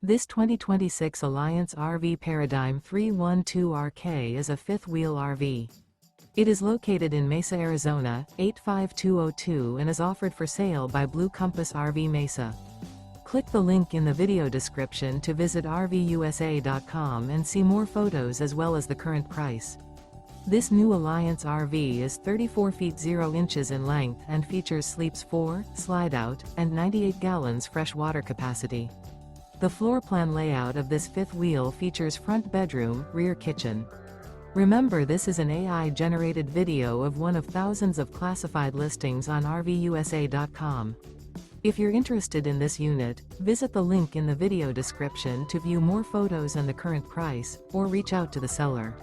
This 2026 Alliance RV Paradigm 312RK is a fifth-wheel RV. It is located in Mesa, Arizona, 85202 and is offered for sale by Blue Compass RV Mesa. Click the link in the video description to visit RVUSA.com and see more photos as well as the current price. This new Alliance RV is 34 feet 0 inches in length and features sleeps 4, slide-out, and 98 gallons fresh water capacity. The floor plan layout of this fifth wheel features front bedroom, rear kitchen. Remember, this is an AI-generated video of one of thousands of classified listings on RVUSA.com. If you're interested in this unit, visit the link in the video description to view more photos and the current price, or reach out to the seller.